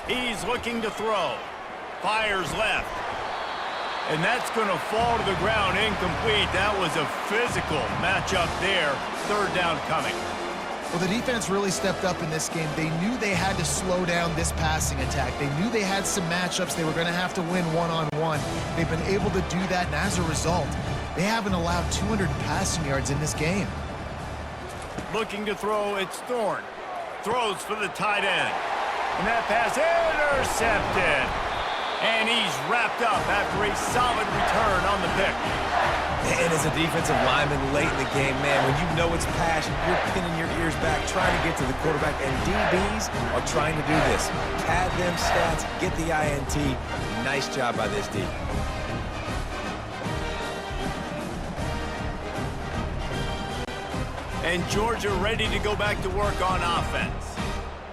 He's looking to throw. Fires left. And that's going to fall to the ground incomplete. That was a physical matchup there. Third down coming. Well, the defense really stepped up in this game. They knew they had to slow down this passing attack. They knew they had some matchups they were going to have to win one-on-one. They've been able to do that, and as a result, they haven't allowed 200 passing yards in this game. Looking to throw, it's Thorne. Throws for the tight end. And that pass intercepted. And he's wrapped up after a solid return on the pick. And as a defensive lineman late in the game, man, when you know it's passion, you're pinning your ears back, trying to get to the quarterback, and DBs are trying to do this. Pad them stats, get the INT. Nice job by this D. And Georgia ready to go back to work on offense.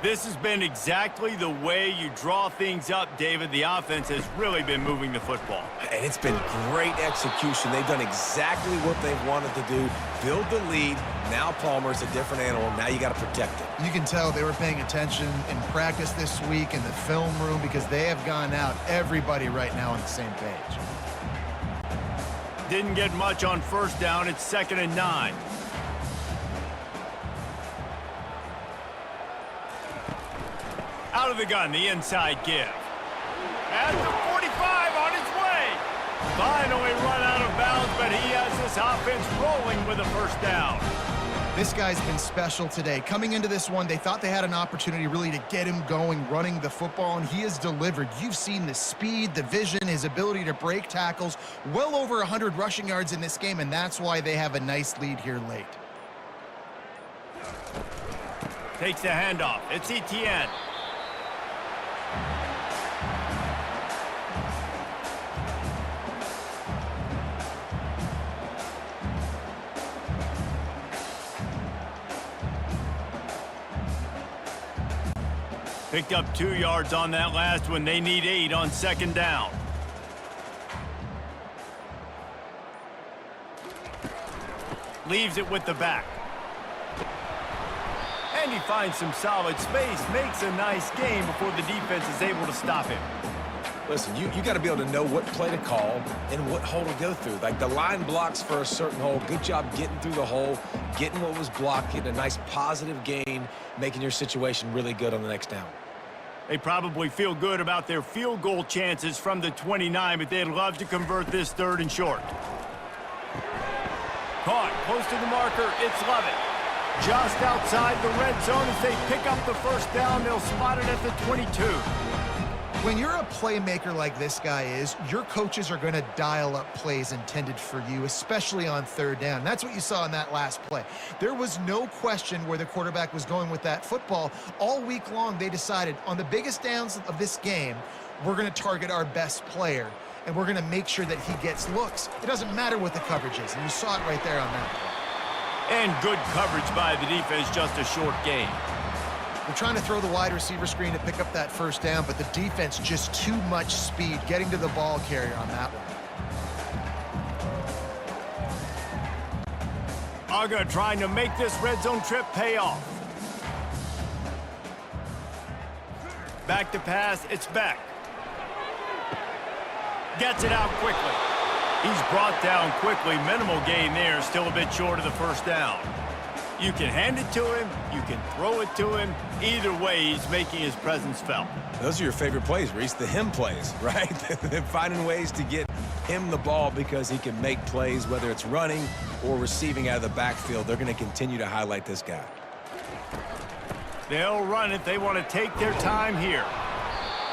This has been exactly the way you draw things up, David. The offense has really been moving the football. And it's been great execution. They've done exactly what they've wanted to do. Build the lead. Now Palmer's a different animal. Now you got to protect it. You can tell they were paying attention in practice this week in the film room because they have gone out, everybody right now on the same page. Didn't get much on first down. It's 2nd and 9. Out of the gun, the inside give. At the 45, on his way. Finally run out of bounds, but he has this offense rolling with a first down. This guy's been special today. Coming into this one, they thought they had an opportunity really to get him going, running the football, and he has delivered. You've seen the speed, the vision, his ability to break tackles. Well over 100 rushing yards in this game, and that's why they have a nice lead here late. Takes the handoff. It's Etienne. Picked up 2 yards on that last one. They need 8 on 2nd down. Leaves it with the back. And he finds some solid space. Makes a nice game before the defense is able to stop him. Listen, you got to be able to know what play to call and what hole to go through. Like the line blocks for a certain hole. Good job getting through the hole, getting what was blocked, getting a nice positive gain, making your situation really good on the next down. They probably feel good about their field goal chances from the 29, but they'd love to convert this 3rd and short. Caught close to the marker. It's Lovett. Just outside the red zone as they pick up the first down. They'll spot it at the 22. When you're a playmaker like this guy is, your coaches are going to dial up plays intended for you, especially on third down. That's what you saw in that last play. There was no question where the quarterback was going with that football. All week long, they decided on the biggest downs of this game, we're going to target our best player, and we're going to make sure that he gets looks. It doesn't matter what the coverage is, and you saw it right there on that play. And good coverage by the defense, just a short gain. They're trying to throw the wide receiver screen to pick up that first down, but the defense just too much speed getting to the ball carrier on that one. Uga trying to make this red zone trip pay off. Back to pass, it's Vikk. Gets it out quickly. He's brought down quickly. Minimal gain there, still a bit short of the first down. You can hand it to him, you can throw it to him. Either way, he's making his presence felt. Those are your favorite plays, Reese, the him plays, right? They're finding ways to get him the ball because he can make plays, whether it's running or receiving out of the backfield. They're going to continue to highlight this guy. They'll run it. They want to take their time here.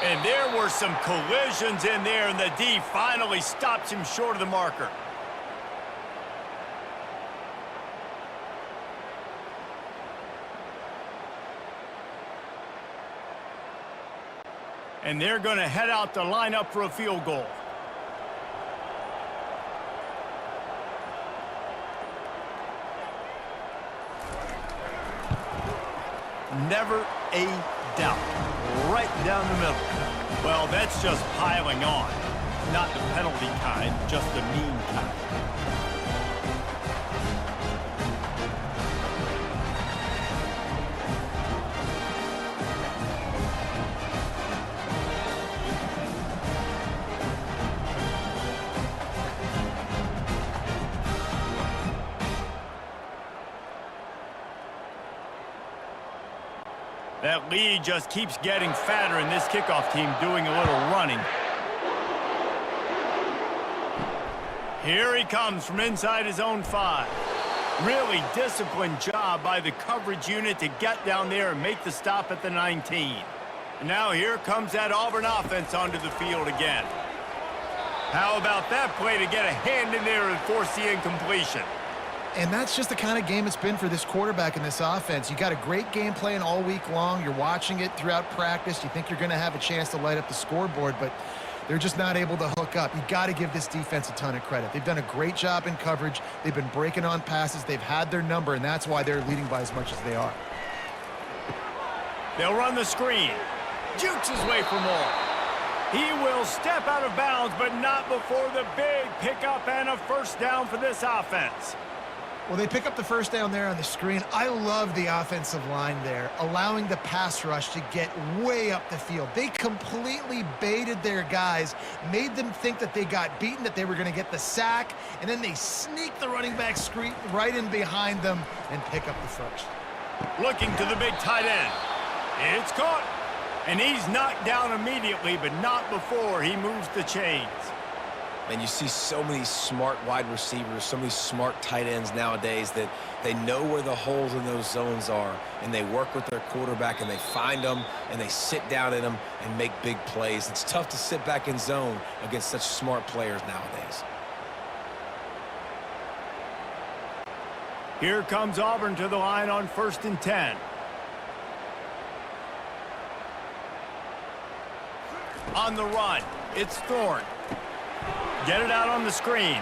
And there were some collisions in there, and the D finally stops him short of the marker. And they're going to head out to line up for a field goal. Never a doubt. Right down the middle. Well, that's just piling on. Not the penalty kind, just the mean kind. That lead just keeps getting fatter, and this kickoff team doing a little running. Here he comes from inside his own 5. Really disciplined job by the coverage unit to get down there and make the stop at the 19. And now here comes that Auburn offense onto the field again. How about that play to get a hand in there and force the incompletion? And that's just the kind of game it's been for this quarterback in this offense. You got a great game plan all week long. You're watching it throughout practice. You think you're going to have a chance to light up the scoreboard, but they're just not able to hook up. You got to give this defense a ton of credit. They've done a great job in coverage. They've been breaking on passes. They've had their number, and that's why they're leading by as much as they are. They'll run the screen. Jukes his way for more. He will step out of bounds, but not before the big pickup and a first down for this offense. Well, they pick up the first down there on the screen. I love the offensive line there, allowing the pass rush to get way up the field. They completely baited their guys, made them think that they got beaten, that they were going to get the sack, and then they sneak the running back screen right in behind them and pick up the first. Looking to the big tight end. It's caught. And he's knocked down immediately, but not before he moves the chains. And you see so many smart wide receivers, so many smart tight ends nowadays that they know where the holes in those zones are, and they work with their quarterback, and they find them, and they sit down in them and make big plays. It's tough to sit back in zone against such smart players nowadays. Here comes Auburn to the line on 1st and 10. On the run, it's Thorne. Get it out on the screen.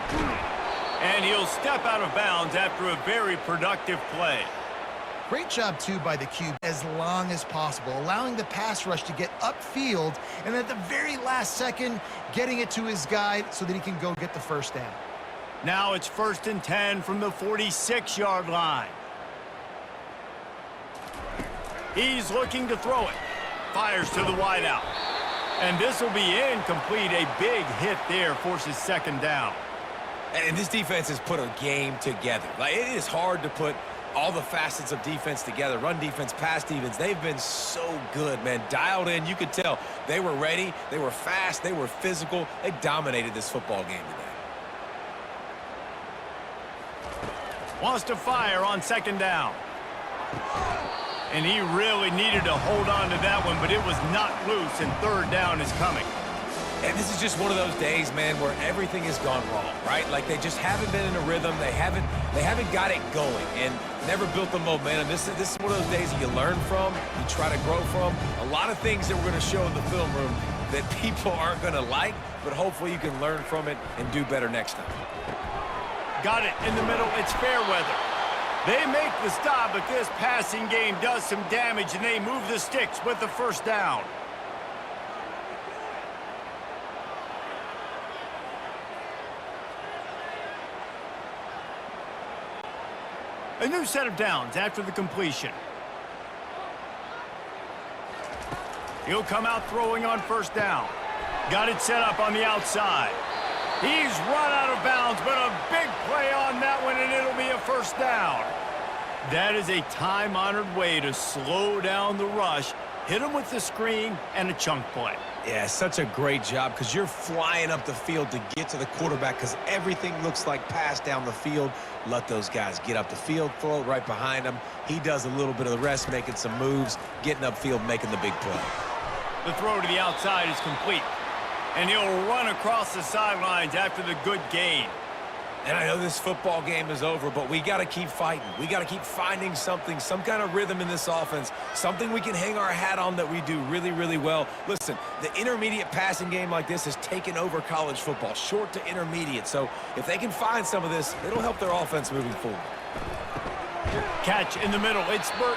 And he'll step out of bounds after a very productive play. Great job, too, by the QB as long as possible, allowing the pass rush to get upfield, and at the very last second, getting it to his guy so that he can go get the first down. Now it's 1st and 10 from the 46-yard line. He's looking to throw it. Fires to the wideout. And this will be incomplete. A big hit there forces second down. And this defense has put a game together. Like, it is hard to put all the facets of defense together. Run defense, pass defense. They've been so good, man. Dialed in. You could tell they were ready. They were fast. They were physical. They dominated this football game today. Wants to fire on second down. And he really needed to hold on to that one, but it was not loose, and third down is coming. And this is just one of those days, man, where everything has gone wrong, right? Like they just haven't been in a rhythm. They haven't got it going and never built the momentum. This is one of those days that you learn from, you try to grow from. A lot of things that we're going to show in the film room that people aren't going to like, but hopefully you can learn from it and do better next time. Got it in the middle. It's fair weather. They make the stop, but this passing game does some damage, and they move the sticks with the first down. A new set of downs after the completion. He'll come out throwing on first down. Got it set up on the outside. He's run out of bounds, but a big play on that one, and it'll be a first down. That is a time-honored way to slow down the rush, hit him with the screen, and a chunk play. Yeah, such a great job because you're flying up the field to get to the quarterback because everything looks like pass down the field. Let those guys get up the field, throw it right behind him. He does a little bit of the rest, making some moves, getting upfield, making the big play. The throw to the outside is complete, and he'll run across the sidelines after the good gain. And I know this football game is over, but we got to keep fighting. We got to keep finding something, some kind of rhythm in this offense, something we can hang our hat on that we do really, really well. Listen, the intermediate passing game like this has taken over college football, short to intermediate. So if they can find some of this, it'll help their offense moving forward. Catch in the middle. It's Burton.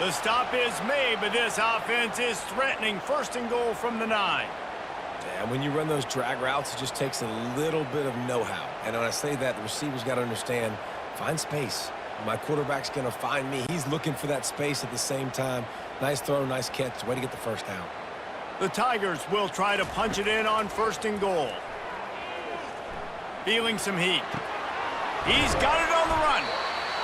The stop is made, but this offense is threatening. First and goal from the 9. And when you run those drag routes, it just takes a little bit of know-how. And when I say that, the receiver's got to understand, find space. My quarterback's going to find me. He's looking for that space at the same time. Nice throw, nice catch. Way to get the first down. The Tigers will try to punch it in on first and goal. Feeling some heat. He's got it on the run.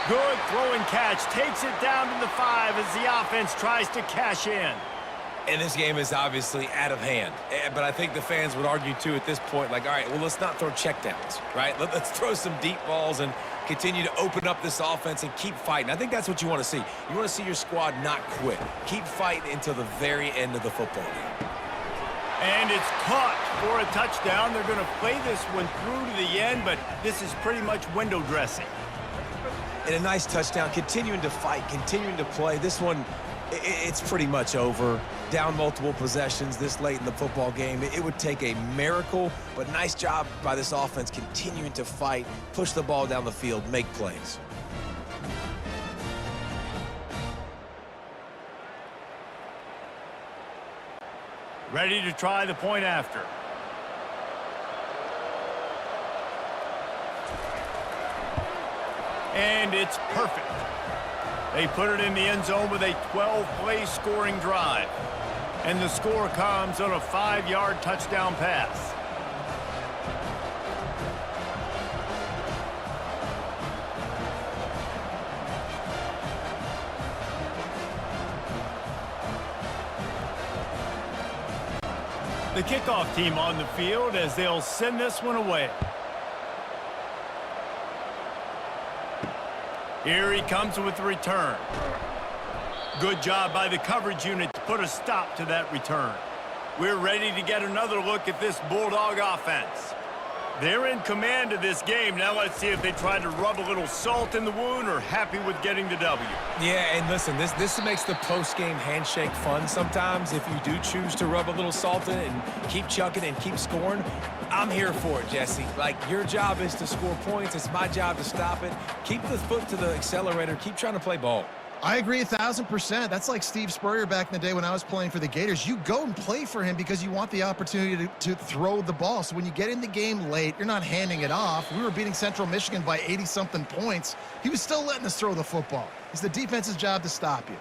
Good throw and catch. Takes it down to the 5 as the offense tries to cash in. And this game is obviously out of hand. But I think the fans would argue, too, at this point, like, all right, well, let's not throw checkdowns, right? Let's throw some deep balls and continue to open up this offense and keep fighting. I think that's what you want to see. You want to see your squad not quit. Keep fighting until the very end of the football game. And it's caught for a touchdown. They're going to play this one through to the end, but this is pretty much window dressing. And a nice touchdown, continuing to fight, continuing to play. This one, it's pretty much over. Down multiple possessions this late in the football game. It would take a miracle, but nice job by this offense continuing to fight, push the ball down the field, make plays. Ready to try the point after. And it's perfect. They put it in the end zone with a 12-play scoring drive. And the score comes on a 5-yard touchdown pass. The kickoff team on the field as they'll send this one away. Here he comes with the return. Good job by the coverage unit to put a stop to that return. We're ready to get another look at this Bulldog offense. They're in command of this game. Now let's see if they try to rub a little salt in the wound or happy with getting the W. Yeah, and listen, this makes the post-game handshake fun sometimes. If you do choose to rub a little salt in it and keep chucking and keep scoring, I'm here for it, Jesse. Like, your job is to score points. It's my job to stop it. Keep the foot to the accelerator. Keep trying to play ball. I agree 1,000%. That's like Steve Spurrier back in the day when I was playing for the Gators. You go and play for him because you want the opportunity to throw the ball. So when you get in the game late, you're not handing it off. We were beating Central Michigan by 80-something points. He was still letting us throw the football. It's the defense's job to stop you.